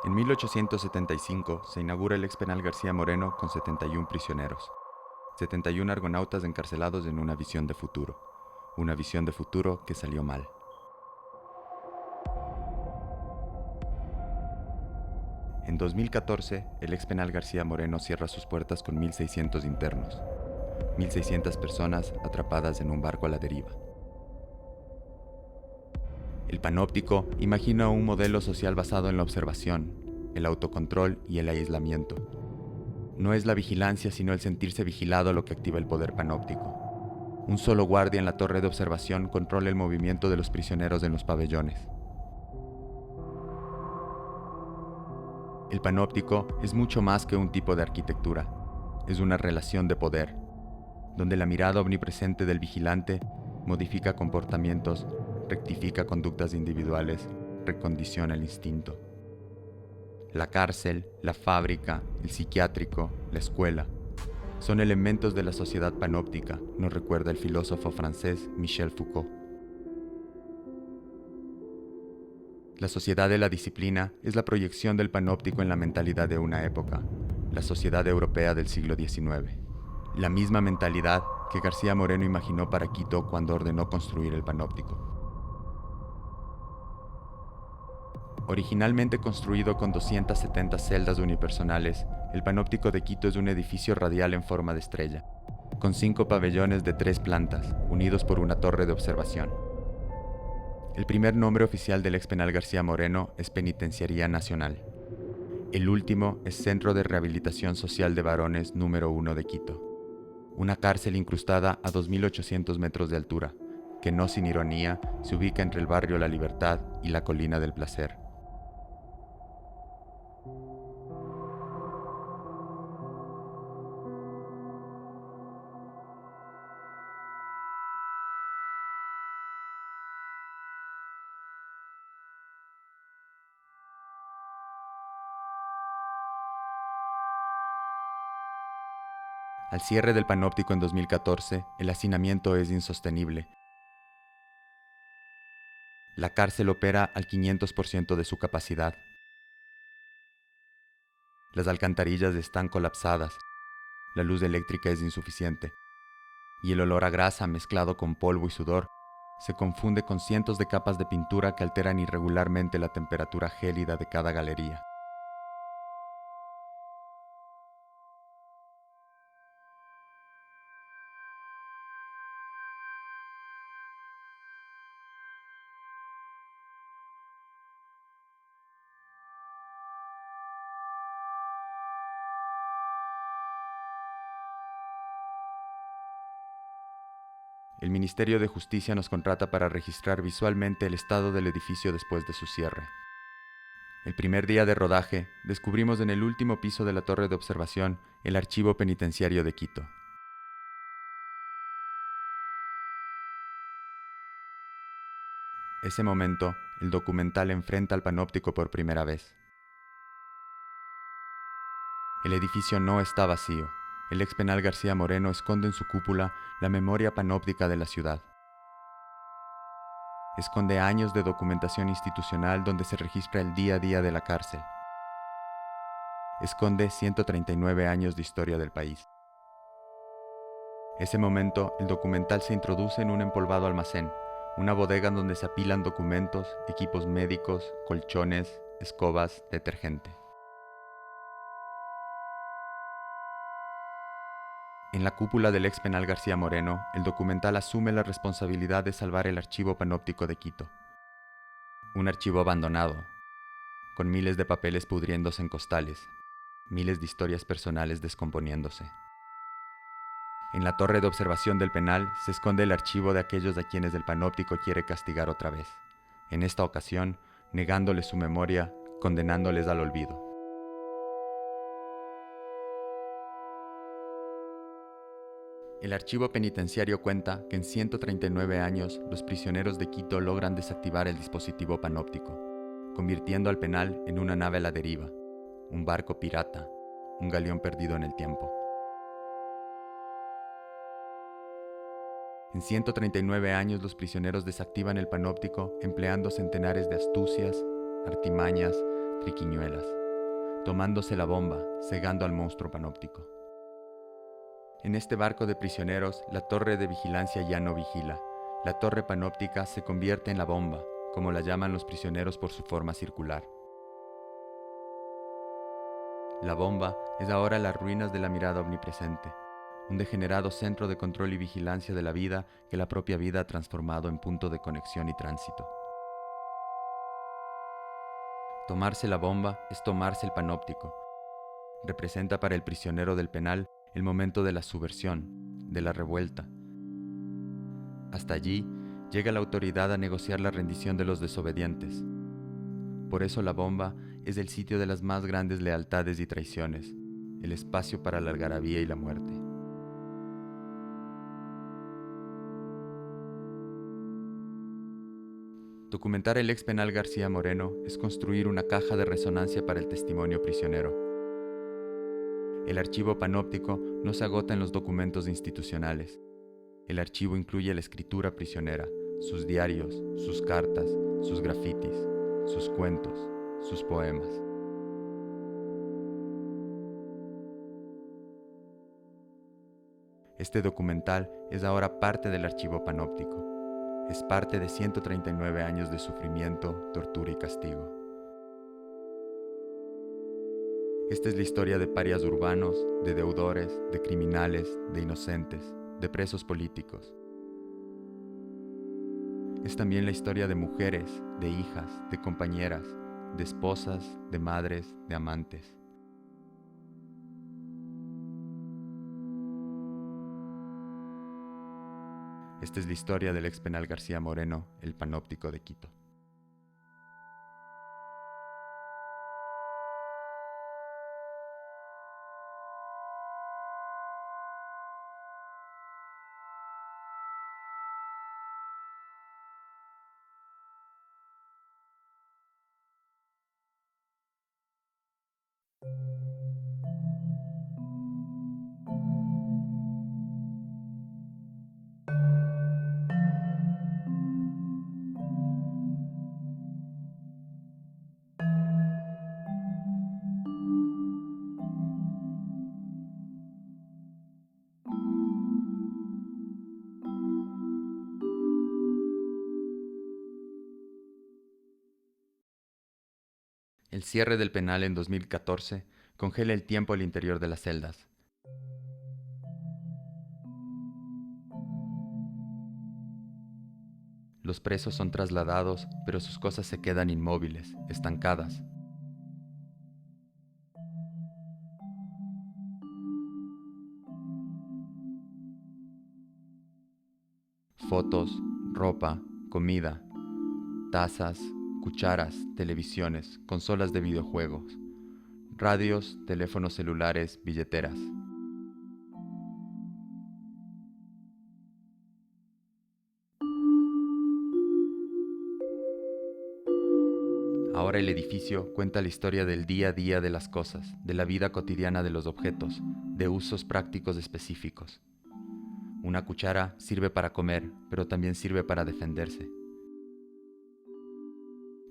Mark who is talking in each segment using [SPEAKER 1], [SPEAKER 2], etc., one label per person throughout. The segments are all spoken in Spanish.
[SPEAKER 1] En 1875 se inaugura el ex penal García Moreno con 71 prisioneros, 71 argonautas encarcelados en una visión de futuro que salió mal. En 2014, el ex penal García Moreno cierra sus puertas con 1.600 internos, 1.600 personas atrapadas en un barco a la deriva. El panóptico imagina un modelo social basado en la observación, el autocontrol y el aislamiento. No es la vigilancia, sino el sentirse vigilado lo que activa el poder panóptico. Un solo guardia en la torre de observación controla el movimiento de los prisioneros en los pabellones. El panóptico es mucho más que un tipo de arquitectura. Es una relación de poder, donde la mirada omnipresente del vigilante modifica comportamientos, rectifica conductas individuales, recondiciona el instinto. La cárcel, la fábrica, el psiquiátrico, la escuela, son elementos de la sociedad panóptica, nos recuerda el filósofo francés Michel Foucault. La sociedad de la disciplina es la proyección del panóptico en la mentalidad de una época, la sociedad europea del siglo XIX. La misma mentalidad que García Moreno imaginó para Quito cuando ordenó construir el panóptico. Originalmente construido con 270 celdas unipersonales, el panóptico de Quito es un edificio radial en forma de estrella, con 5 pabellones de 3 plantas, unidos por una torre de observación. El primer nombre oficial del ex penal García Moreno es Penitenciaría Nacional. El último es Centro de Rehabilitación Social de Varones número 1 de Quito. Una cárcel incrustada a 2.800 metros de altura, que no sin ironía se ubica entre el barrio La Libertad y la Colina del Placer. Al cierre del panóptico en 2014, el hacinamiento es insostenible. La cárcel opera al 500% de su capacidad. Las alcantarillas están colapsadas, la luz eléctrica es insuficiente, y el olor a grasa mezclado con polvo y sudor se confunde con cientos de capas de pintura que alteran irregularmente la temperatura gélida de cada galería. El Ministerio de Justicia nos contrata para registrar visualmente el estado del edificio después de su cierre. El primer día de rodaje, descubrimos en el último piso de la torre de observación el archivo penitenciario de Quito. Ese momento, el documental enfrenta al panóptico por primera vez. El edificio no está vacío. El ex penal García Moreno esconde en su cúpula la memoria panóptica de la ciudad. Esconde años de documentación institucional donde se registra el día a día de la cárcel. Esconde 139 años de historia del país. Ese momento, el documental se introduce en un empolvado almacén, una bodega donde se apilan documentos, equipos médicos, colchones, escobas, detergente. En la cúpula del ex penal García Moreno, el documental asume la responsabilidad de salvar el archivo panóptico de Quito. Un archivo abandonado, con miles de papeles pudriéndose en costales, miles de historias personales descomponiéndose. En la torre de observación del penal se esconde el archivo de aquellos a quienes el panóptico quiere castigar otra vez, en esta ocasión negándoles su memoria, condenándoles al olvido. El archivo penitenciario cuenta que en 139 años los prisioneros de Quito logran desactivar el dispositivo panóptico, convirtiendo al penal en una nave a la deriva, un barco pirata, un galeón perdido en el tiempo. En 139 años los prisioneros desactivan el panóptico empleando centenares de astucias, artimañas, triquiñuelas, tomándose la bomba, cegando al monstruo panóptico. En este barco de prisioneros, la torre de vigilancia ya no vigila. La torre panóptica se convierte en la bomba, como la llaman los prisioneros por su forma circular. La bomba es ahora las ruinas de la mirada omnipresente, un degenerado centro de control y vigilancia de la vida que la propia vida ha transformado en punto de conexión y tránsito. Tomarse la bomba es tomarse el panóptico. Representa para el prisionero del penal el momento de la subversión, de la revuelta. Hasta allí llega la autoridad a negociar la rendición de los desobedientes. Por eso la bomba es el sitio de las más grandes lealtades y traiciones, el espacio para la algarabía y la muerte. Documentar el ex penal García Moreno es construir una caja de resonancia para el testimonio prisionero. El archivo panóptico no se agota en los documentos institucionales. El archivo incluye la escritura prisionera, sus diarios, sus cartas, sus grafitis, sus cuentos, sus poemas. Este documental es ahora parte del archivo panóptico. Es parte de 139 años de sufrimiento, tortura y castigo. Esta es la historia de parias urbanos, de deudores, de criminales, de inocentes, de presos políticos. Es también la historia de mujeres, de hijas, de compañeras, de esposas, de madres, de amantes. Esta es la historia del ex penal García Moreno, el panóptico de Quito. El cierre del penal en 2014 congela el tiempo al interior de las celdas. Los presos son trasladados, pero sus cosas se quedan inmóviles, estancadas. Fotos, ropa, comida, tazas, cucharas, televisiones, consolas de videojuegos, radios, teléfonos celulares, billeteras. Ahora el edificio cuenta la historia del día a día de las cosas, de la vida cotidiana de los objetos, de usos prácticos específicos. Una cuchara sirve para comer, pero también sirve para defenderse.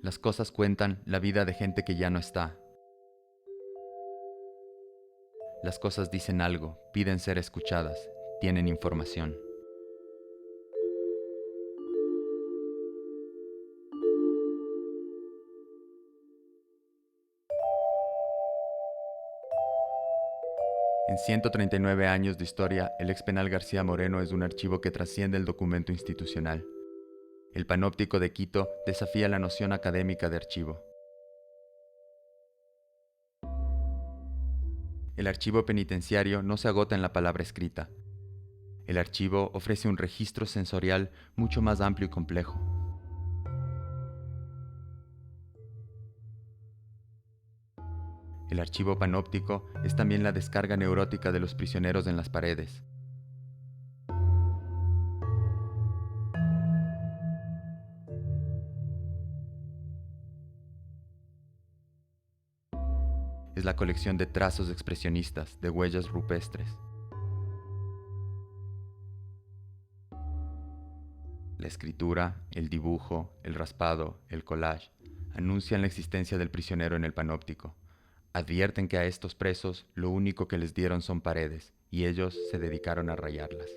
[SPEAKER 1] Las cosas cuentan la vida de gente que ya no está. Las cosas dicen algo, piden ser escuchadas, tienen información. En 139 años de historia, el ex penal García Moreno es un archivo que trasciende el documento institucional. El panóptico de Quito desafía la noción académica de archivo. El archivo penitenciario no se agota en la palabra escrita. El archivo ofrece un registro sensorial mucho más amplio y complejo. El archivo panóptico es también la descarga neurótica de los prisioneros en las paredes. Es la colección de trazos expresionistas, de huellas rupestres. La escritura, el dibujo, el raspado, el collage, Anuncian la existencia del prisionero en el panóptico. Advierten que a estos presos lo único que les dieron son paredes, y ellos se dedicaron a rayarlas.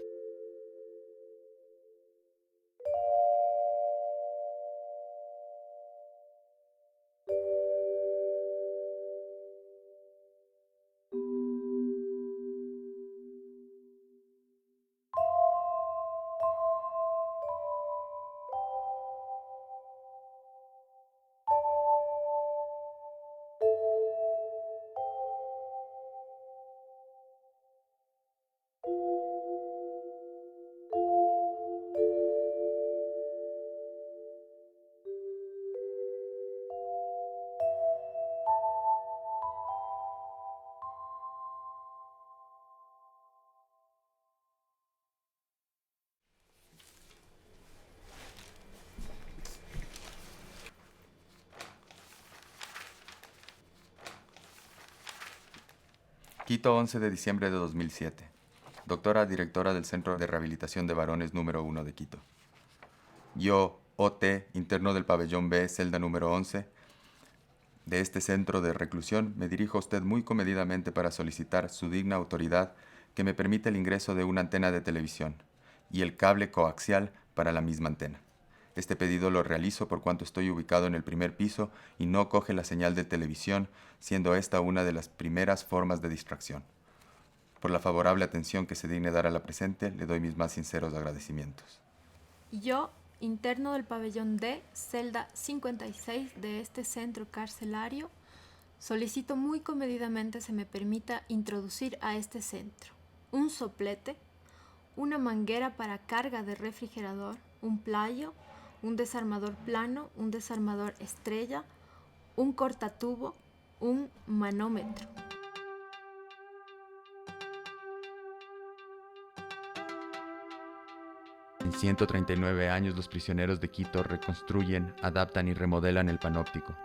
[SPEAKER 1] Quito, 11 de diciembre de 2007. Doctora directora del Centro de Rehabilitación de Varones número 1 de Quito. Yo, OT, interno del pabellón B, celda número 11, de este centro de reclusión, me dirijo a usted muy comedidamente para solicitar su digna autoridad que me permita el ingreso de una antena de televisión y el cable coaxial para la misma antena. Este pedido lo realizo por cuanto estoy ubicado en el primer piso y no coge la señal de televisión, siendo esta una de las primeras formas de distracción. Por la favorable atención que se digne dar a la presente, le doy mis más sinceros agradecimientos.
[SPEAKER 2] Yo, interno del pabellón D, celda 56 de este centro carcelario, solicito muy comedidamente se me permita introducir a este centro un soplete, una manguera para carga de refrigerador, un playo, un desarmador plano, un desarmador estrella, un cortatubo, un manómetro.
[SPEAKER 1] En 139 años, los prisioneros de Quito reconstruyen, adaptan y remodelan el panóptico.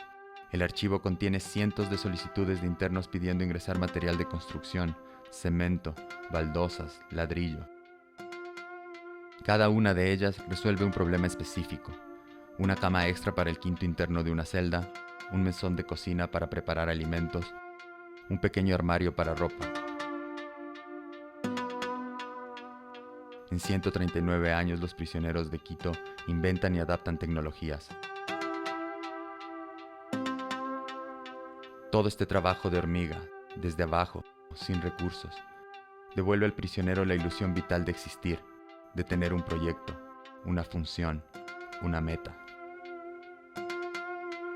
[SPEAKER 1] El archivo contiene cientos de solicitudes de internos pidiendo ingresar material de construcción, cemento, baldosas, ladrillo. Cada una de ellas resuelve un problema específico. Una cama extra para el quinto interno de una celda, un mesón de cocina para preparar alimentos, un pequeño armario para ropa. En 139 años, los prisioneros de Quito inventan y adaptan tecnologías. Todo este trabajo de hormiga, desde abajo, sin recursos, devuelve al prisionero la ilusión vital de existir, de tener un proyecto, una función, una meta.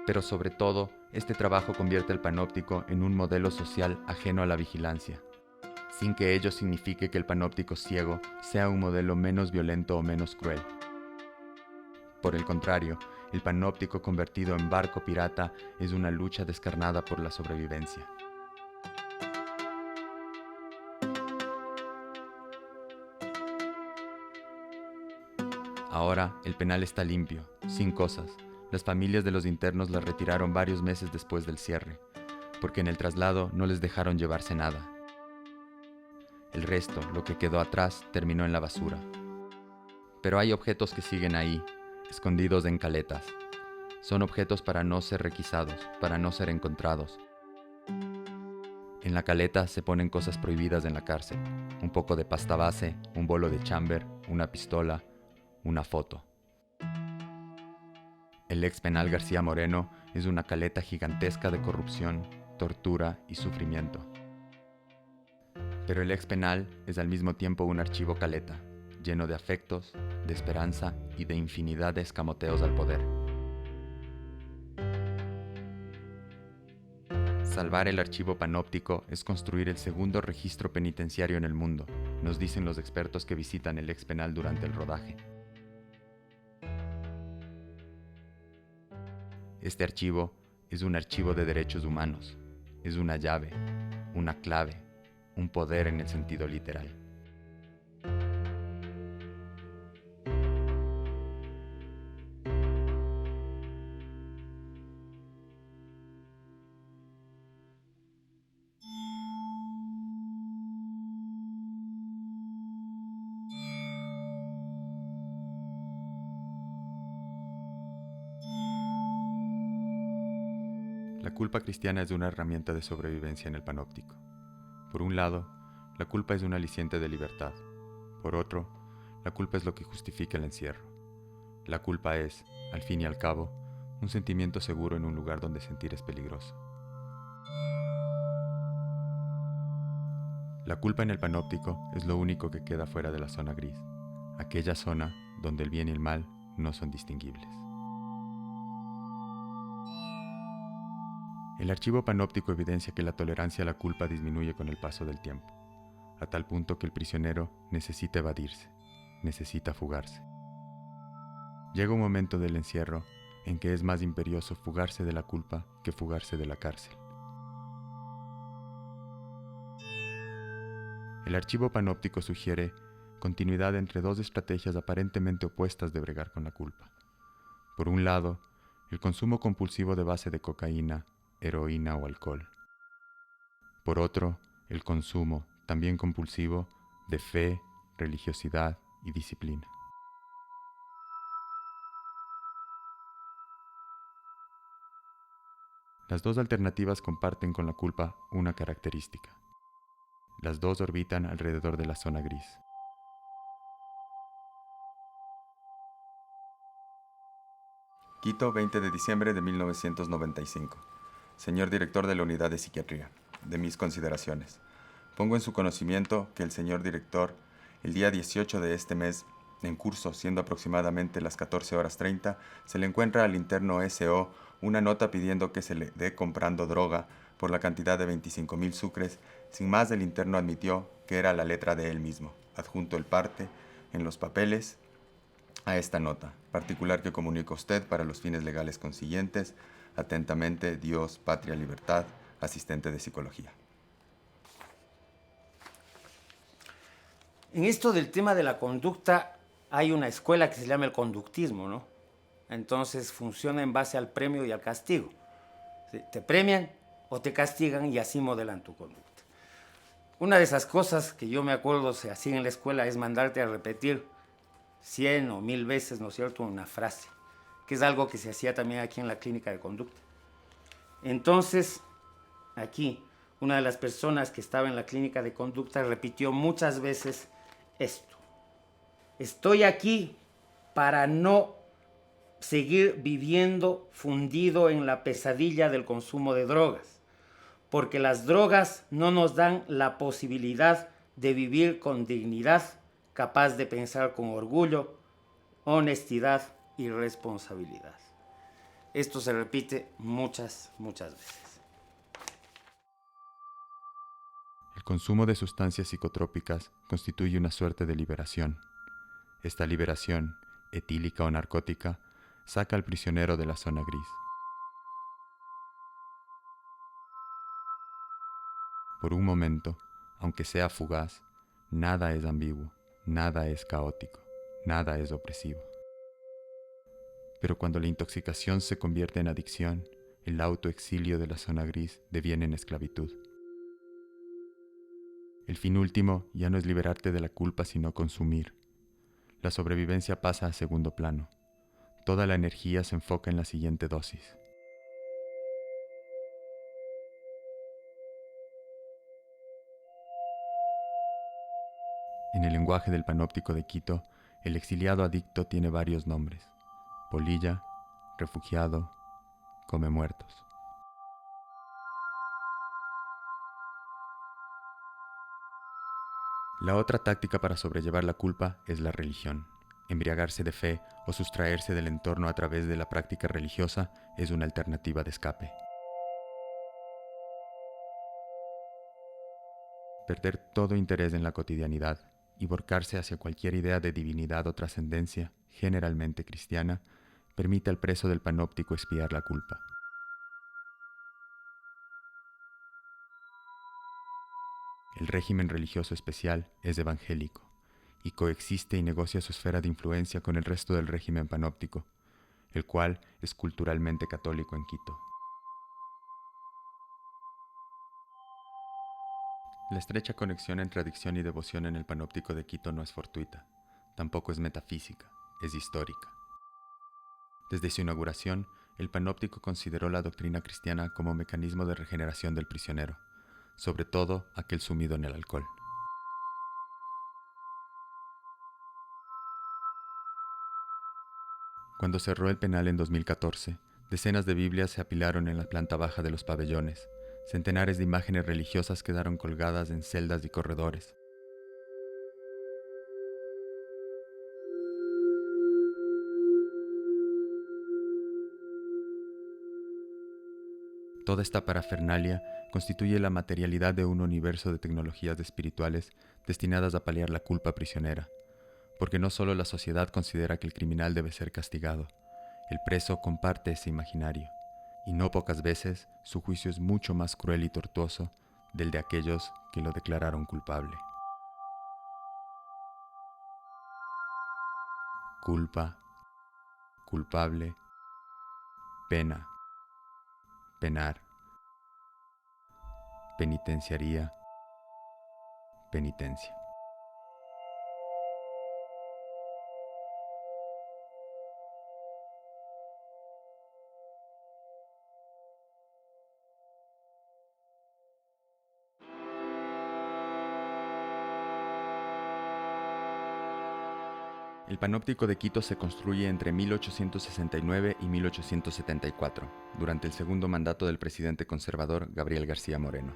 [SPEAKER 1] Pero sobre todo, este trabajo convierte al panóptico en un modelo social ajeno a la vigilancia, sin que ello signifique que el panóptico ciego sea un modelo menos violento o menos cruel. Por el contrario, el panóptico convertido en barco pirata es una lucha descarnada por la sobrevivencia. Ahora, el penal está limpio, sin cosas. Las familias de los internos las retiraron varios meses después del cierre, porque en el traslado no les dejaron llevarse nada. El resto, lo que quedó atrás, terminó en la basura. Pero hay objetos que siguen ahí, escondidos en caletas. Son objetos para no ser requisados, para no ser encontrados. En la caleta se ponen cosas prohibidas en la cárcel. Un poco de pasta base, un bolo de chamber, una pistola, una foto. El ex penal García Moreno es una caleta gigantesca de corrupción, tortura y sufrimiento. Pero el ex penal es al mismo tiempo un archivo caleta, lleno de afectos, de esperanza y de infinidad de escamoteos al poder. Salvar el archivo panóptico es construir el segundo registro penitenciario en el mundo, nos dicen los expertos que visitan el ex penal durante el rodaje. Este archivo es un archivo de derechos humanos, es una llave, una clave, un poder en el sentido literal. culpa cristiana es una herramienta de sobrevivencia en el panóptico. Por un lado, la culpa es un aliciente de libertad. Por otro, la culpa es lo que justifica el encierro. La culpa es, al fin y al cabo, un sentimiento seguro en un lugar donde sentir es peligroso. La culpa en el panóptico es lo único que queda fuera de la zona gris, aquella zona donde el bien y el mal no son distinguibles. El archivo panóptico evidencia que la tolerancia a la culpa disminuye con el paso del tiempo, a tal punto que el prisionero necesita evadirse, necesita fugarse. Llega un momento del encierro en que es más imperioso fugarse de la culpa que fugarse de la cárcel. El archivo panóptico sugiere continuidad entre dos estrategias aparentemente opuestas de bregar con la culpa. Por un lado, el consumo compulsivo de base de cocaína, heroína o alcohol. Por otro, el consumo, también compulsivo, de fe, religiosidad y disciplina. Las dos alternativas comparten con la culpa una característica. Las dos orbitan alrededor de la zona gris. Quito, 20 de diciembre de 1995. Señor director de la Unidad de Psiquiatría, de mis consideraciones. Pongo en su conocimiento que el señor director, el día 18 de este mes, en curso, siendo aproximadamente las 14:30, se le encuentra al interno S.O. una nota pidiendo que se le dé comprando droga por la cantidad de 25,000 sucres. Sin más, el interno admitió que era la letra de él mismo, adjunto el parte en los papeles a esta nota, particular que comunico a usted para los fines legales consiguientes. Atentamente, Dios, Patria, Libertad, asistente de psicología.
[SPEAKER 3] En esto del tema de la conducta hay una escuela que se llama el conductismo, ¿no? Entonces funciona en base al premio y al castigo. ¿Sí? Te premian o te castigan y así modelan tu conducta. Una de esas cosas que yo me acuerdo se hacía en la escuela es mandarte a repetir 100 o 1000 veces, ¿no es cierto?, una frase, que es algo que se hacía también aquí en la clínica de conducta. Entonces, aquí, una de las personas que estaba en la clínica de conducta repitió muchas veces esto: estoy aquí para no seguir viviendo fundido en la pesadilla del consumo de drogas, porque las drogas no nos dan la posibilidad de vivir con dignidad, capaz de pensar con orgullo, honestidad y responsabilidad. Esto se repite muchas veces.
[SPEAKER 1] El consumo de sustancias psicotrópicas constituye una suerte de liberación. Esta liberación, etílica o narcótica, saca al prisionero de la zona gris. Por un momento, aunque sea fugaz, nada es ambiguo, nada es caótico, nada es opresivo. Pero cuando la intoxicación se convierte en adicción, el autoexilio de la zona gris deviene en esclavitud. El fin último ya no es liberarte de la culpa, sino consumir. La sobrevivencia pasa a segundo plano. Toda la energía se enfoca en la siguiente dosis. En el lenguaje del Panóptico de Quito, el exiliado adicto tiene varios nombres: polilla, refugiado, come muertos. La otra táctica para sobrellevar la culpa es la religión. Embriagarse de fe o sustraerse del entorno a través de la práctica religiosa es una alternativa de escape. Perder todo interés en la cotidianidad y volcarse hacia cualquier idea de divinidad o trascendencia, generalmente cristiana, permite al preso del panóptico expiar la culpa. El régimen religioso especial es evangélico y coexiste y negocia su esfera de influencia con el resto del régimen panóptico, el cual es culturalmente católico en Quito. La estrecha conexión entre adicción y devoción en el Panóptico de Quito no es fortuita, tampoco es metafísica, es histórica. Desde su inauguración, el panóptico consideró la doctrina cristiana como mecanismo de regeneración del prisionero, sobre todo aquel sumido en el alcohol. Cuando cerró el penal en 2014, decenas de Biblias se apilaron en la planta baja de los pabellones. Centenares de imágenes religiosas quedaron colgadas en celdas y corredores. Toda esta parafernalia constituye la materialidad de un universo de tecnologías espirituales destinadas a paliar la culpa prisionera, porque no solo la sociedad considera que el criminal debe ser castigado, el preso comparte ese imaginario, y no pocas veces su juicio es mucho más cruel y tortuoso del de aquellos que lo declararon culpable. Culpa, culpable, pena, penar, penitenciaría, penitencia. El Panóptico de Quito se construye entre 1869 y 1874, durante el segundo mandato del presidente conservador Gabriel García Moreno.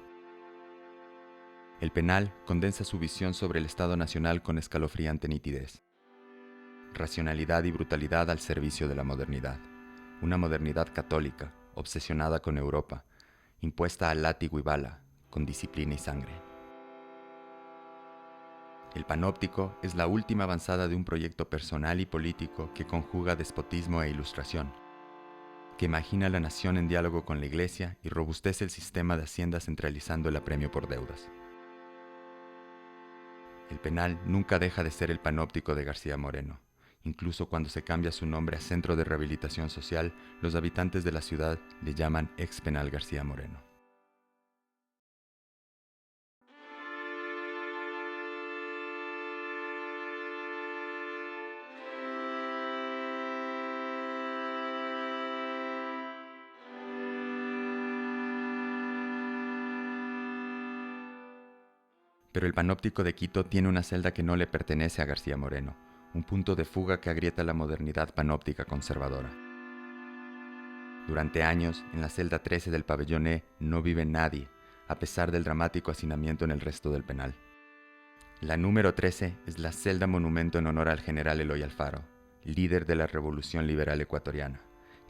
[SPEAKER 1] El penal condensa su visión sobre el Estado Nacional con escalofriante nitidez. Racionalidad y brutalidad al servicio de la modernidad. Una modernidad católica, obsesionada con Europa, impuesta a látigo y bala, con disciplina y sangre. El Panóptico es la última avanzada de un proyecto personal y político que conjuga despotismo e ilustración, que imagina la nación en diálogo con la Iglesia y robustece el sistema de hacienda centralizando el apremio por deudas. El penal nunca deja de ser el Panóptico de García Moreno. Incluso cuando se cambia su nombre a Centro de Rehabilitación Social, los habitantes de la ciudad le llaman Ex Penal García Moreno. Pero el Panóptico de Quito tiene una celda que no le pertenece a García Moreno, un punto de fuga que agrieta la modernidad panóptica conservadora. Durante años, en la celda 13 del pabellón E no vive nadie, a pesar del dramático hacinamiento en el resto del penal. La número 13 es la celda monumento en honor al general Eloy Alfaro, líder de la Revolución Liberal Ecuatoriana,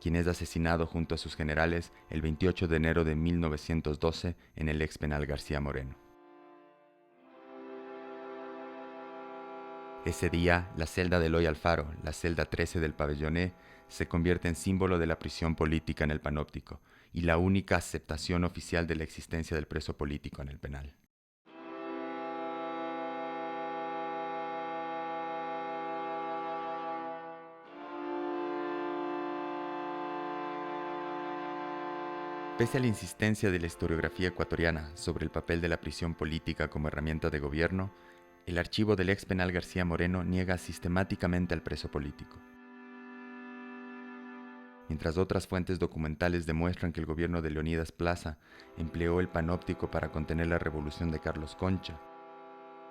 [SPEAKER 1] quien es asesinado junto a sus generales el 28 de enero de 1912 en el ex penal García Moreno. Ese día, la celda de Eloy Alfaro, la celda 13 del pabellón E, se convierte en símbolo de la prisión política en el Panóptico y la única aceptación oficial de la existencia del preso político en el penal. Pese a la insistencia de la historiografía ecuatoriana sobre el papel de la prisión política como herramienta de gobierno, el archivo del ex penal García Moreno niega sistemáticamente al preso político. Mientras otras fuentes documentales demuestran que el gobierno de Leonidas Plaza empleó el Panóptico para contener la revolución de Carlos Concha,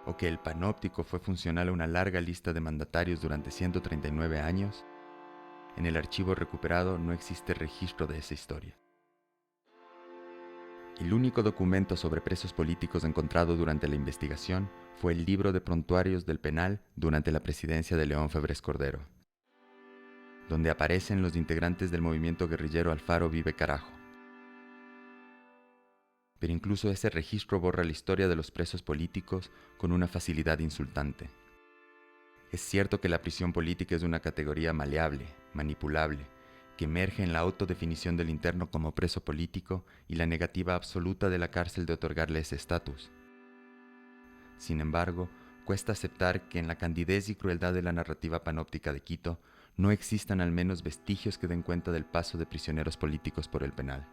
[SPEAKER 1] o que el Panóptico fue funcional a una larga lista de mandatarios durante 139 años, en el archivo recuperado no existe registro de esa historia. El único documento sobre presos políticos encontrado durante la investigación fue el libro de prontuarios del penal durante la presidencia de León Febres Cordero, donde aparecen los integrantes del movimiento guerrillero Alfaro Vive Carajo. Pero incluso ese registro borra la historia de los presos políticos con una facilidad insultante. Es cierto que la prisión política es una categoría maleable, manipulable, que emerge en la autodefinición del interno como preso político y la negativa absoluta de la cárcel de otorgarle ese estatus. Sin embargo, cuesta aceptar que en la candidez y crueldad de la narrativa panóptica de Quito no existan al menos vestigios que den cuenta del paso de prisioneros políticos por el penal.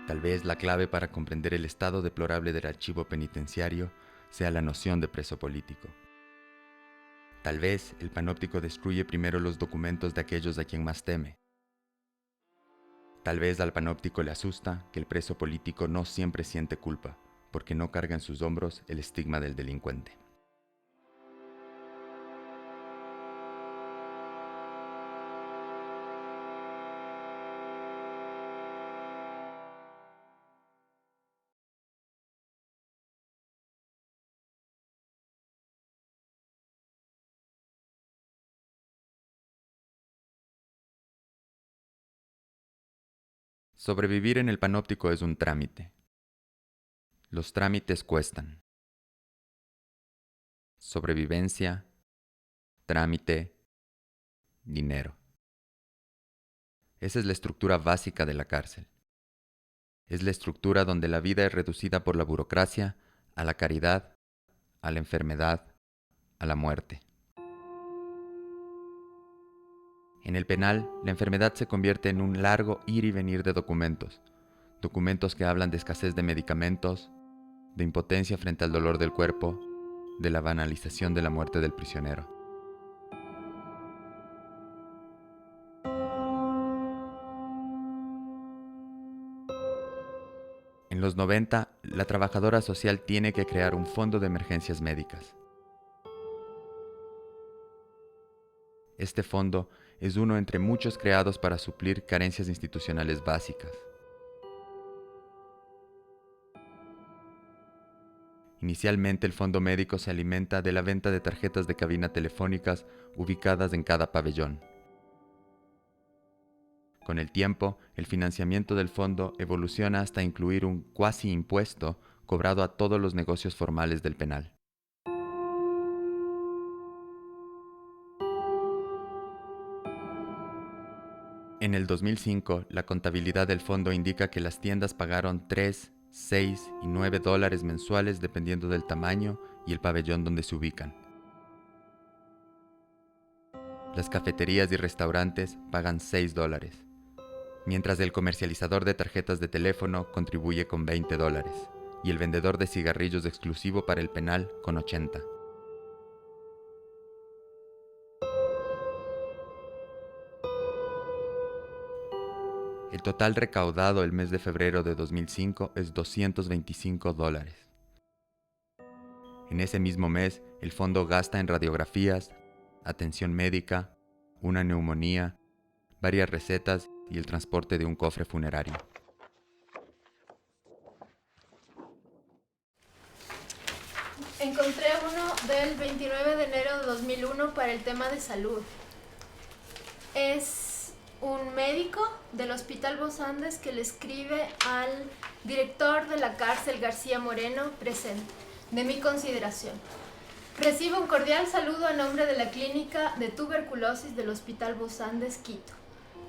[SPEAKER 1] Tal vez la clave para comprender el estado deplorable del archivo penitenciario sea la noción de preso político. Tal vez el panóptico destruye primero los documentos de aquellos a quien más teme. Tal vez al panóptico le asusta que el preso político no siempre siente culpa, porque no carga en sus hombros el estigma del delincuente. Sobrevivir en el panóptico es un trámite. Los trámites cuestan. Sobrevivencia, trámite, dinero. Esa es la estructura básica de la cárcel. Es la estructura donde la vida es reducida por la burocracia, a la caridad, a la enfermedad, a la muerte. En el penal, la enfermedad se convierte en un largo ir y venir de documentos. Documentos que hablan de escasez de medicamentos, de impotencia frente al dolor del cuerpo, de la banalización de la muerte del prisionero. En los 90, la trabajadora social tiene que crear un fondo de emergencias médicas. Este fondo es uno entre muchos creados para suplir carencias institucionales básicas. Inicialmente, el fondo médico se alimenta de la venta de tarjetas de cabina telefónicas ubicadas en cada pabellón. Con el tiempo, el financiamiento del fondo evoluciona hasta incluir un cuasi impuesto cobrado a todos los negocios formales del penal. En el 2005, la contabilidad del fondo indica que las tiendas pagaron 3, 6 y 9 dólares mensuales dependiendo del tamaño y el pabellón donde se ubican. Las cafeterías y restaurantes pagan 6 dólares, mientras el comercializador de tarjetas de teléfono contribuye con 20 dólares y el vendedor de cigarrillos exclusivo para el penal con 80. El total recaudado el mes de febrero de 2005 es 225 dólares. En ese mismo mes, el fondo gasta en radiografías, atención médica, una neumonía, varias recetas y el transporte de un cofre funerario.
[SPEAKER 2] Encontré uno del 29 de enero de 2001 para el tema de salud. Es un médico del Hospital Vos Andes que le escribe al director de la cárcel, García Moreno, presente. De mi consideración. Recibo un cordial saludo a nombre de la Clínica de Tuberculosis del Hospital Vos Andes, Quito.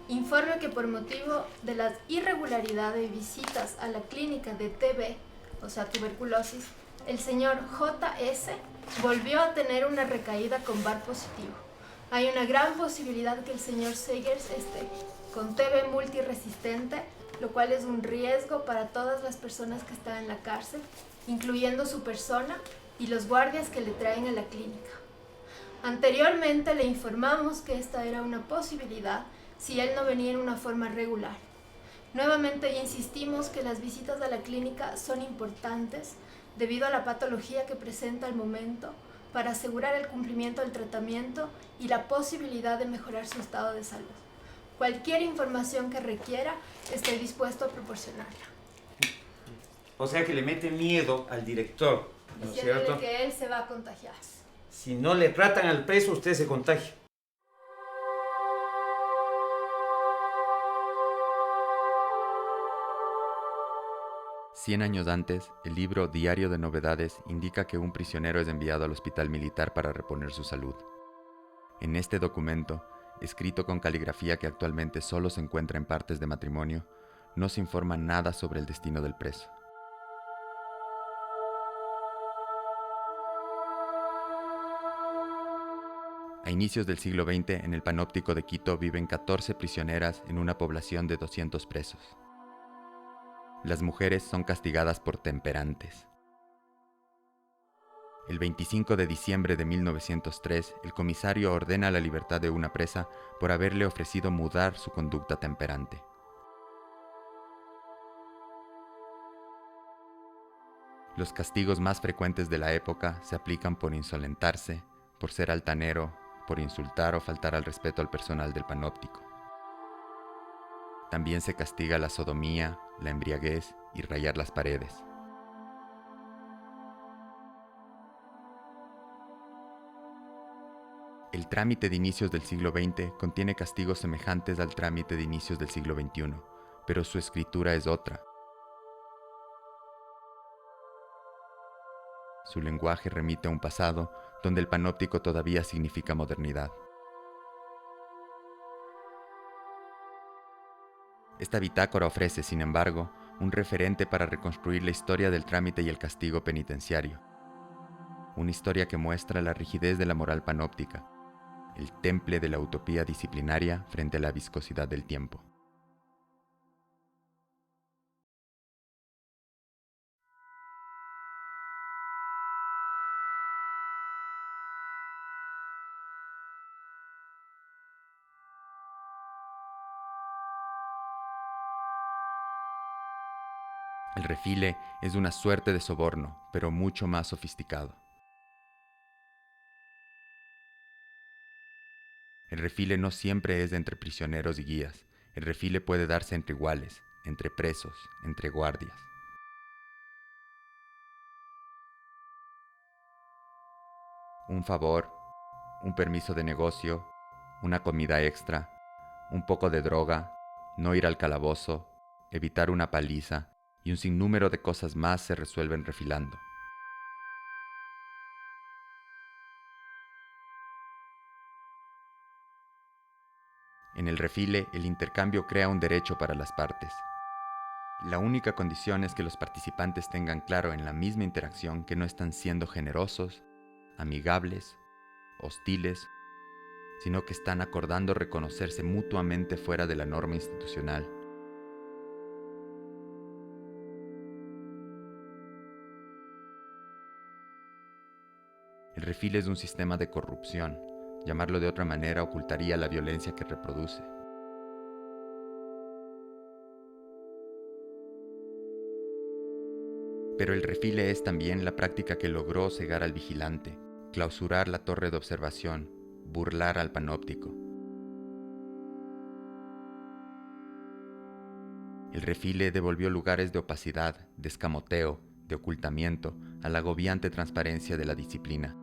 [SPEAKER 2] Informe que por motivo de las irregularidades de visitas a la clínica de TB, o sea, tuberculosis, el señor JS volvió a tener una recaída con VAR positivo. Hay una gran posibilidad que el señor Segers esté con TB multiresistente, lo cual es un riesgo para todas las personas que están en la cárcel, incluyendo su persona y los guardias que le traen a la clínica. Anteriormente le informamos que esta era una posibilidad si él no venía en una forma regular. Nuevamente insistimos que las visitas a la clínica son importantes debido a la patología que presenta al momento para asegurar el cumplimiento del tratamiento y la posibilidad de mejorar su estado de salud. Cualquier información que requiera, estoy dispuesto a proporcionarla.
[SPEAKER 3] O sea que le mete miedo al director, ¿no es
[SPEAKER 2] Diciéndole
[SPEAKER 3] cierto?
[SPEAKER 2] que él se va a contagiar.
[SPEAKER 3] Si no le tratan al preso, usted se contagia.
[SPEAKER 1] Cien años antes, el libro Diario de Novedades indica que un prisionero es enviado al hospital militar para reponer su salud. En este documento, escrito con caligrafía que actualmente solo se encuentra en partes de matrimonio, no se informa nada sobre el destino del preso. A inicios del siglo XX, en el Panóptico de Quito viven 14 prisioneras en una población de 200 presos. Las mujeres son castigadas por temperantes. El 25 de diciembre de 1903, el comisario ordena la libertad de una presa por haberle ofrecido mudar su conducta temperante. Los castigos más frecuentes de la época se aplican por insolentarse, por ser altanero, por insultar o faltar al respeto al personal del panóptico. También se castiga la sodomía, la embriaguez y rayar las paredes. El trámite de inicios del siglo XX contiene castigos semejantes al trámite de inicios del siglo XXI, pero su escritura es otra. Su lenguaje remite a un pasado donde el panóptico todavía significa modernidad. Esta bitácora ofrece, sin embargo, un referente para reconstruir la historia del trámite y el castigo penitenciario. Una historia que muestra la rigidez de la moral panóptica, el temple de la utopía disciplinaria frente a la viscosidad del tiempo. El refile es una suerte de soborno, pero mucho más sofisticado. El refile no siempre es entre prisioneros y guías. El refile puede darse entre iguales, entre presos, entre guardias. Un favor, un permiso de negocio, una comida extra, un poco de droga, no ir al calabozo, evitar una paliza y un sinnúmero de cosas más se resuelven refilando. En el refile, el intercambio crea un derecho para las partes. La única condición es que los participantes tengan claro en la misma interacción que no están siendo generosos, amigables, hostiles, sino que están acordando reconocerse mutuamente fuera de la norma institucional. El refile es un sistema de corrupción. Llamarlo de otra manera ocultaría la violencia que reproduce. Pero el refile es también la práctica que logró cegar al vigilante, clausurar la torre de observación, burlar al panóptico. El refile devolvió lugares de opacidad, de escamoteo, de ocultamiento a la agobiante transparencia de la disciplina.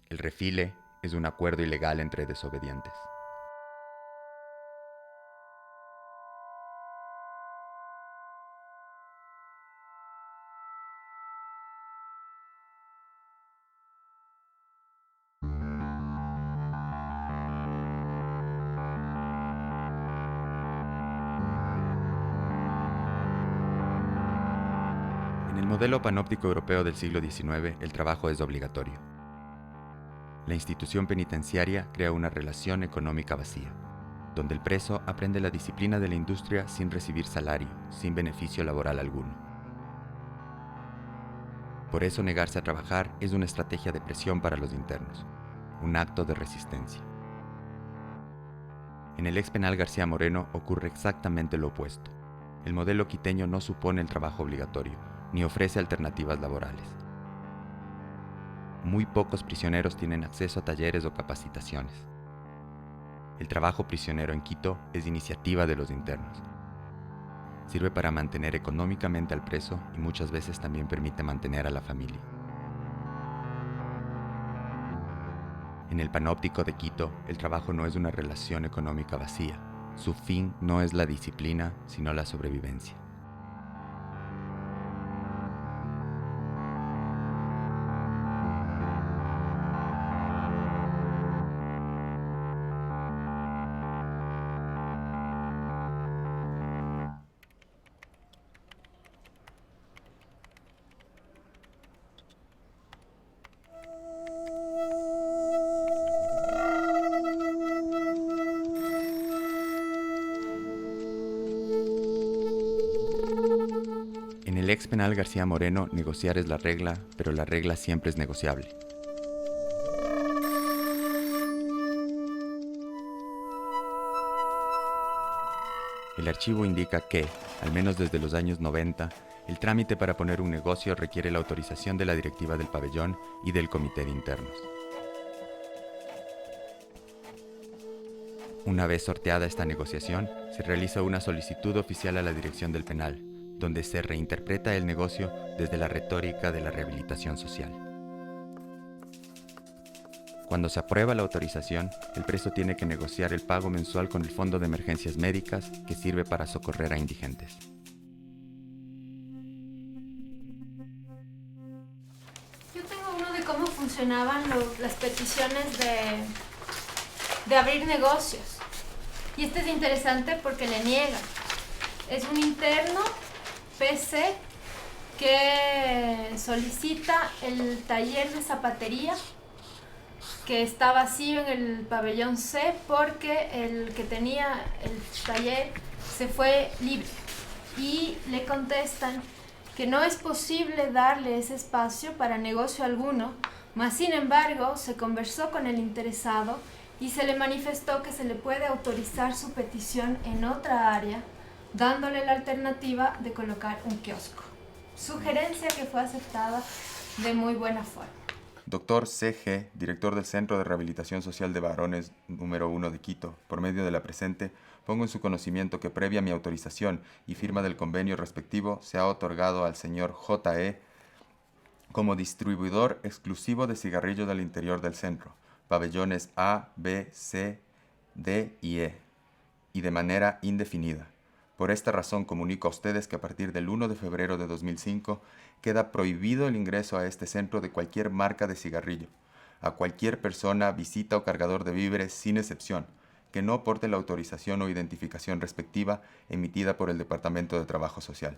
[SPEAKER 1] El refile es un acuerdo ilegal entre desobedientes. En el modelo panóptico europeo del siglo XIX, el trabajo es obligatorio. La institución penitenciaria crea una relación económica vacía, donde el preso aprende la disciplina de la industria sin recibir salario, sin beneficio laboral alguno. Por eso negarse a trabajar es una estrategia de presión para los internos, un acto de resistencia. En el ex penal García Moreno ocurre exactamente lo opuesto. El modelo quiteño no supone el trabajo obligatorio, ni ofrece alternativas laborales. Muy pocos prisioneros tienen acceso a talleres o capacitaciones. El trabajo prisionero en Quito es iniciativa de los internos. Sirve para mantener económicamente al preso y muchas veces también permite mantener a la familia. En el panóptico de Quito, el trabajo no es una relación económica vacía. Su fin no es la disciplina, sino la sobrevivencia. el ex penal García Moreno, negociar es la regla, pero la regla siempre es negociable. El archivo indica que, al menos desde los años 90, el trámite para poner un negocio requiere la autorización de la directiva del pabellón y del comité de internos. Una vez sorteada esta negociación, se realiza una solicitud oficial a la dirección del penal, donde se reinterpreta el negocio desde la retórica de la rehabilitación social. Cuando se aprueba la autorización, el preso tiene que negociar el pago mensual con el Fondo de Emergencias Médicas, que sirve para socorrer a indigentes.
[SPEAKER 2] Yo tengo uno de cómo funcionaban las peticiones de abrir negocios. Y este es interesante porque le niega. Es un interno PC que solicita el taller de zapatería que está vacío en el pabellón C porque el que tenía el taller se fue libre. Y le contestan que no es posible darle ese espacio para negocio alguno, mas sin embargo se conversó con el interesado y se le manifestó que se le puede autorizar su petición en otra área, dándole la alternativa de colocar un kiosco. Sugerencia que fue aceptada de muy buena forma.
[SPEAKER 1] Doctor C.G., director del Centro de Rehabilitación Social de Varones número 1 de Quito, por medio de la presente, pongo en su conocimiento que previa mi autorización y firma del convenio respectivo se ha otorgado al señor J.E. como distribuidor exclusivo de cigarrillos al interior del centro, pabellones A, B, C, D y E, y de manera indefinida. Por esta razón comunico a ustedes que a partir del 1 de febrero de 2005 queda prohibido el ingreso a este centro de cualquier marca de cigarrillo, a cualquier persona, visita o cargador de víveres sin excepción, que no porte la autorización o identificación respectiva emitida por el Departamento de Trabajo Social.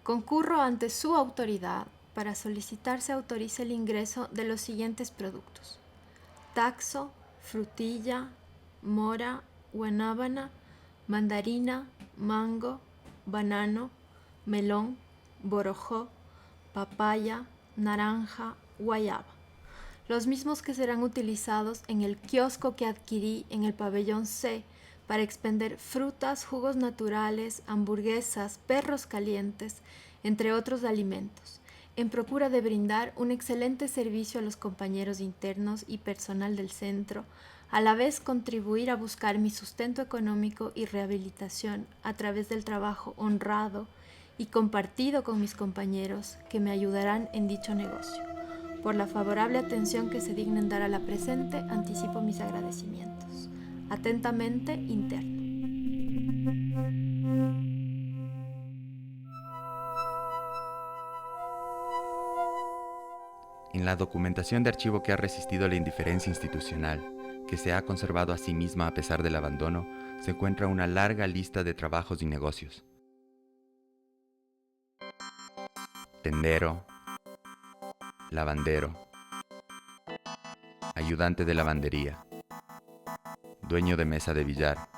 [SPEAKER 2] Concurro ante su autoridad para solicitar se autorice el ingreso de los siguientes productos: taxo, frutilla, mora, guanábana, mandarina, mango, banano, melón, borojó, papaya, naranja, guayaba. Los mismos que serán utilizados en el kiosco que adquirí en el pabellón C para expender frutas, jugos naturales, hamburguesas, perros calientes, entre otros alimentos, en procura de brindar un excelente servicio a los compañeros internos y personal del centro, a la vez contribuir a buscar mi sustento económico y rehabilitación a través del trabajo honrado y compartido con mis compañeros que me ayudarán en dicho negocio. Por la favorable atención que se dignen dar a la presente, anticipo mis agradecimientos. Atentamente, interno.
[SPEAKER 1] En la documentación de archivo que ha resistido a la indiferencia institucional, que se ha conservado a sí misma a pesar del abandono, se encuentra una larga lista de trabajos y negocios. Tendero, lavandero, ayudante de lavandería, dueño de mesa de billar,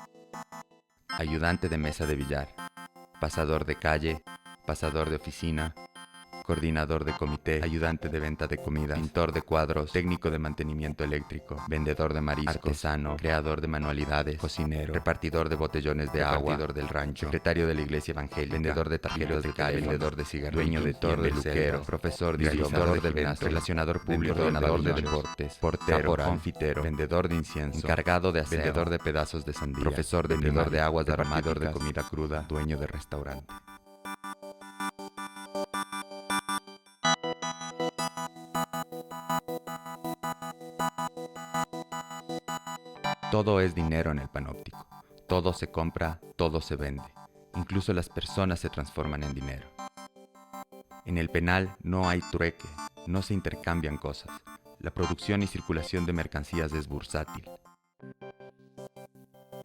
[SPEAKER 1] ayudante de mesa de billar, pasador de calle, pasador de oficina, coordinador de comité, ayudante de venta de comida, pintor de cuadros, técnico de mantenimiento eléctrico, vendedor de mariscos, artesano, creador de manualidades, cocinero, repartidor de botellones de agua, repartidor del rancho, secretario de la iglesia evangélica, vendedor de tapiceros de calle, vendedor de cigarrillos, dueño de torre, peluquero, profesor, director de ventas, relacionador público, ordenador de deportes, portero, confitero, vendedor de incienso, encargado de aseo, vendedor de pedazos de sandía, profesor, vendedor de aguas, repartidor de comida cruda, dueño de restaurante. Todo es dinero en el panóptico. Todo se compra, todo se vende. Incluso las personas se transforman en dinero. En el penal no hay trueque, no se intercambian cosas. La producción y circulación de mercancías es bursátil.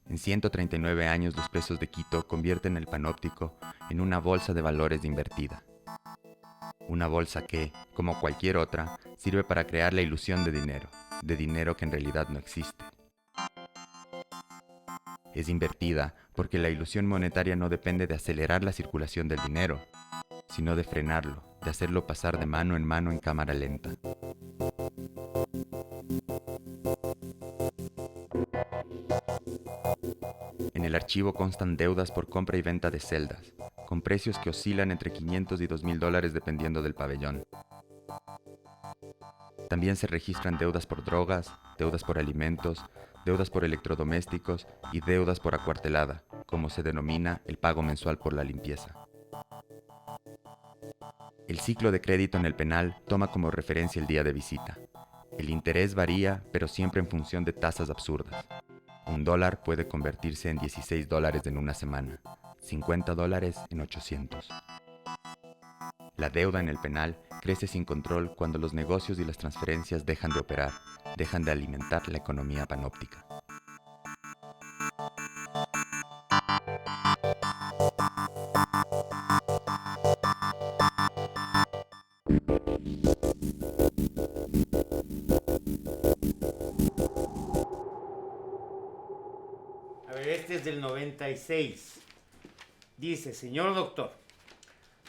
[SPEAKER 1] En 139 años los presos de Quito convierten el panóptico en una bolsa de valores invertida. Una bolsa que, como cualquier otra, sirve para crear la ilusión de dinero que en realidad no existe. Es invertida porque la ilusión monetaria no depende de acelerar la circulación del dinero, sino de frenarlo, de hacerlo pasar de mano en cámara lenta. En el archivo constan deudas por compra y venta de celdas, con precios que oscilan entre $500 y $2,000 dependiendo del pabellón. También se registran deudas por drogas, deudas por alimentos, deudas por electrodomésticos y deudas por acuartelada, como se denomina el pago mensual por la limpieza. El ciclo de crédito en el penal toma como referencia el día de visita. El interés varía, pero siempre en función de tasas absurdas. $1 puede convertirse en $16 en una semana, $50 en 800. La deuda en el penal crece sin control cuando los negocios y las transferencias dejan de operar, dejan de alimentar la economía panóptica.
[SPEAKER 3] A ver, este es del 96. Dice, señor doctor,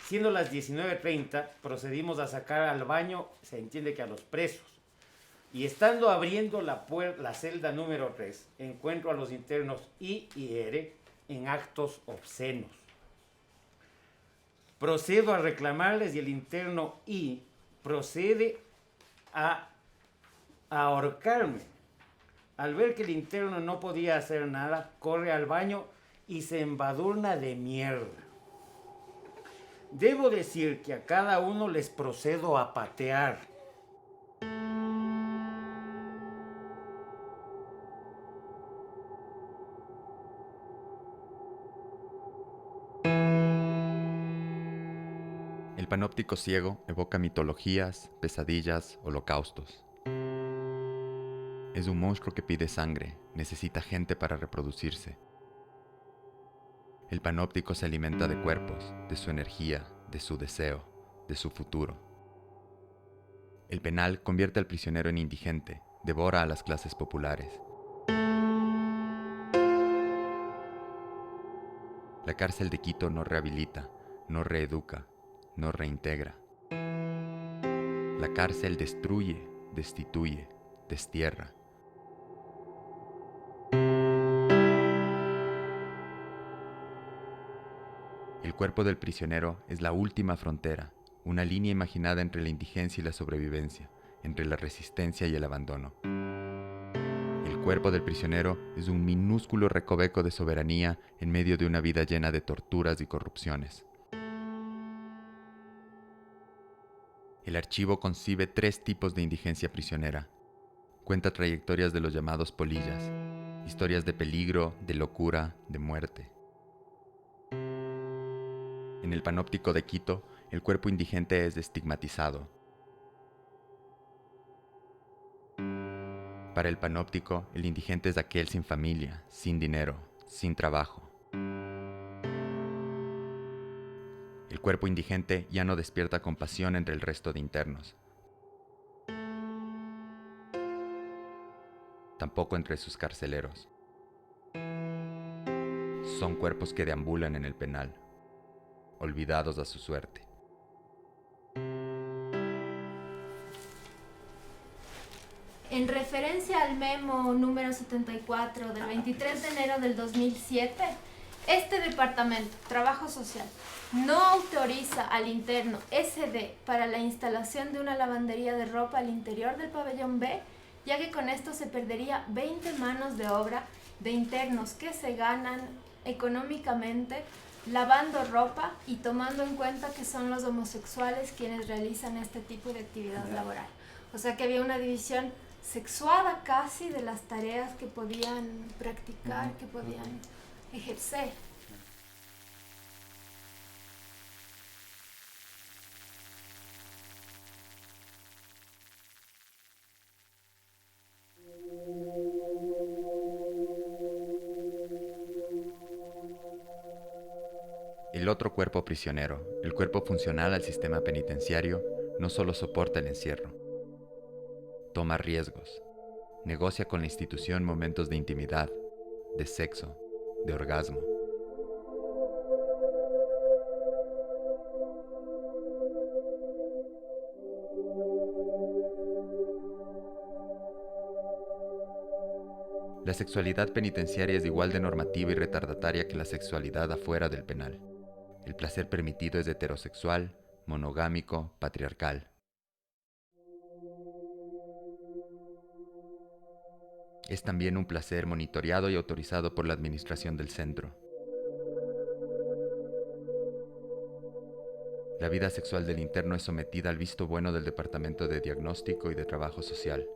[SPEAKER 3] siendo las 19:30, procedimos a sacar al baño, se entiende que a los presos. Y estando abriendo la celda número 3, encuentro a los internos I y R en actos obscenos. Procedo a reclamarles y el interno I procede a ahorcarme. Al ver que el interno no podía hacer nada, corre al baño y se embadurna de mierda. Debo decir que a cada uno les procedo a patear.
[SPEAKER 1] El panóptico ciego evoca mitologías, pesadillas, holocaustos. Es un monstruo que pide sangre, necesita gente para reproducirse. El panóptico se alimenta de cuerpos, de su energía, de su deseo, de su futuro. El penal convierte al prisionero en indigente, devora a las clases populares. La cárcel de Quito no rehabilita, no reeduca, no reintegra. La cárcel destruye, destituye, destierra. El cuerpo del prisionero es la última frontera, una línea imaginada entre la indigencia y la sobrevivencia, entre la resistencia y el abandono. El cuerpo del prisionero es un minúsculo recoveco de soberanía en medio de una vida llena de torturas y corrupciones. El archivo concibe 3 tipos de indigencia prisionera. Cuenta trayectorias de los llamados polillas, historias de peligro, de locura, de muerte. En el panóptico de Quito, el cuerpo indigente es estigmatizado. Para el panóptico, el indigente es aquel sin familia, sin dinero, sin trabajo. El cuerpo indigente ya no despierta compasión entre el resto de internos. Tampoco entre sus carceleros. Son cuerpos que deambulan en el penal, olvidados a su suerte.
[SPEAKER 2] En referencia al memo número 74 del 23 de enero del 2007, este departamento, Trabajo Social, no autoriza al interno SD para la instalación de una lavandería de ropa al interior del pabellón B, ya que con esto se perdería 20 manos de obra de internos que se ganan económicamente lavando ropa y tomando en cuenta que son los homosexuales quienes realizan este tipo de actividad laboral. O sea que había una división sexuada casi de las tareas que podían practicar, que podían ejercer.
[SPEAKER 1] El otro cuerpo prisionero, el cuerpo funcional al sistema penitenciario, no solo soporta el encierro, toma riesgos, negocia con la institución momentos de intimidad, de sexo, de orgasmo. La sexualidad penitenciaria es igual de normativa y retardataria que la sexualidad afuera del penal. El placer permitido es heterosexual, monogámico, patriarcal. Es también un placer monitoreado y autorizado por la administración del centro. La vida sexual del interno es sometida al visto bueno del Departamento de Diagnóstico y de Trabajo Social.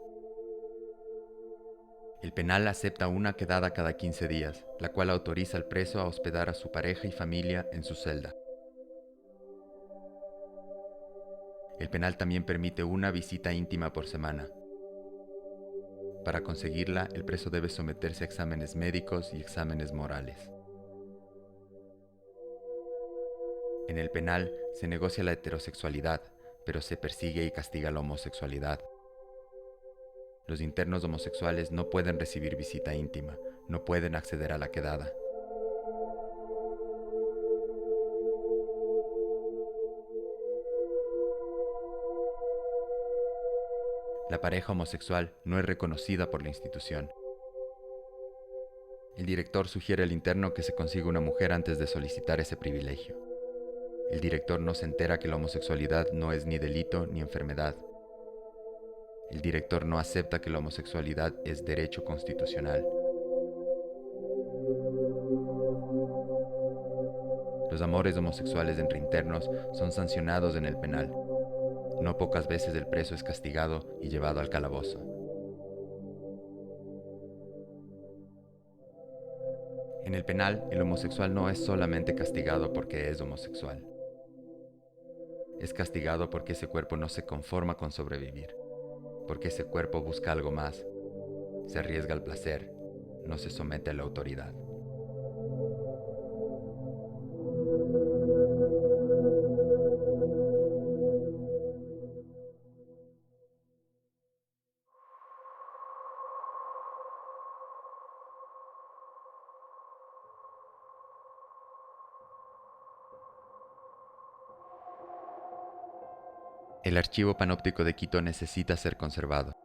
[SPEAKER 1] El penal acepta una quedada cada 15 días, la cual autoriza al preso a hospedar a su pareja y familia en su celda. El penal también permite una visita íntima por semana. Para conseguirla, el preso debe someterse a exámenes médicos y exámenes morales. En el penal se negocia la heterosexualidad, pero se persigue y castiga la homosexualidad. Los internos homosexuales no pueden recibir visita íntima, no pueden acceder a la quedada. La pareja homosexual no es reconocida por la institución. El director sugiere al interno que se consiga una mujer antes de solicitar ese privilegio. El director no se entera que la homosexualidad no es ni delito ni enfermedad. El director no acepta que la homosexualidad es derecho constitucional. Los amores homosexuales entre internos son sancionados en el penal. No pocas veces el preso es castigado y llevado al calabozo. En el penal, el homosexual no es solamente castigado porque es homosexual. Es castigado porque ese cuerpo no se conforma con sobrevivir, porque ese cuerpo busca algo más, se arriesga al placer, no se somete a la autoridad. El archivo panóptico de Quito necesita ser conservado.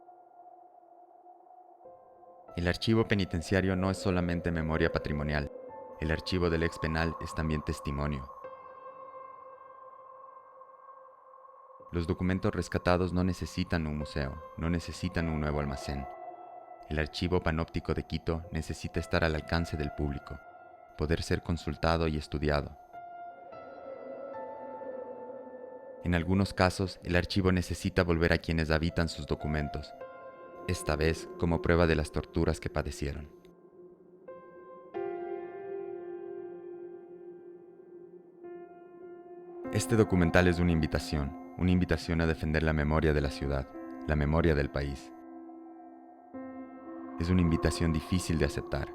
[SPEAKER 1] El archivo penitenciario no es solamente memoria patrimonial, el archivo del ex penal es también testimonio. Los documentos rescatados no necesitan un museo, no necesitan un nuevo almacén. El archivo panóptico de Quito necesita estar al alcance del público, poder ser consultado y estudiado. En algunos casos, el archivo necesita volver a quienes habitan sus documentos, esta vez como prueba de las torturas que padecieron. Este documental es una invitación a defender la memoria de la ciudad, la memoria del país. Es una invitación difícil de aceptar,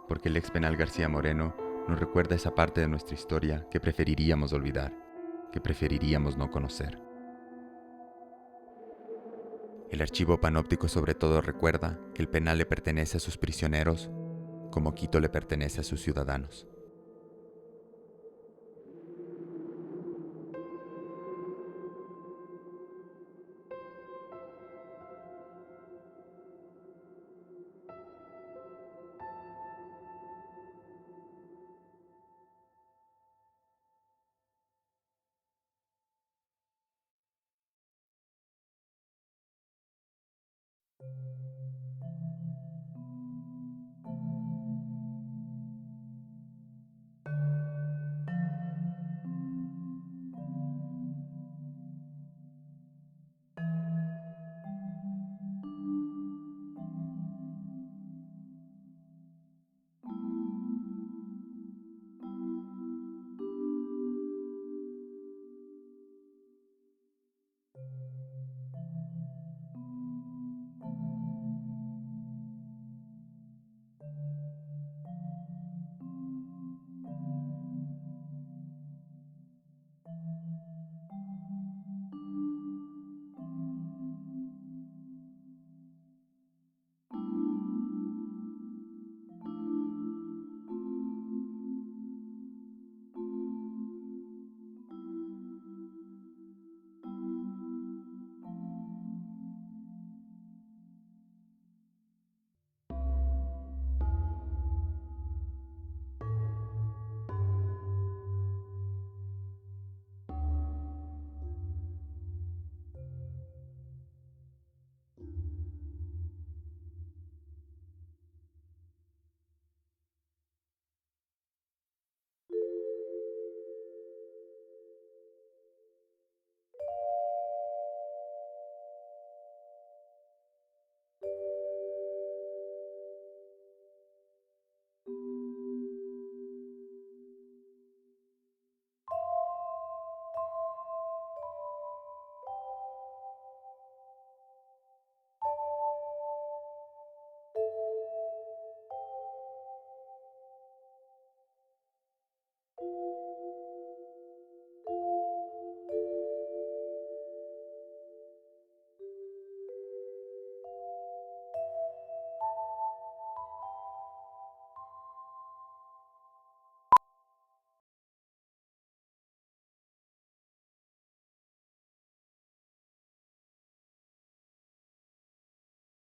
[SPEAKER 1] porque el ex penal García Moreno nos recuerda esa parte de nuestra historia que preferiríamos olvidar, que preferiríamos no conocer. El archivo panóptico sobre todo recuerda que el penal le pertenece a sus prisioneros, como Quito le pertenece a sus ciudadanos.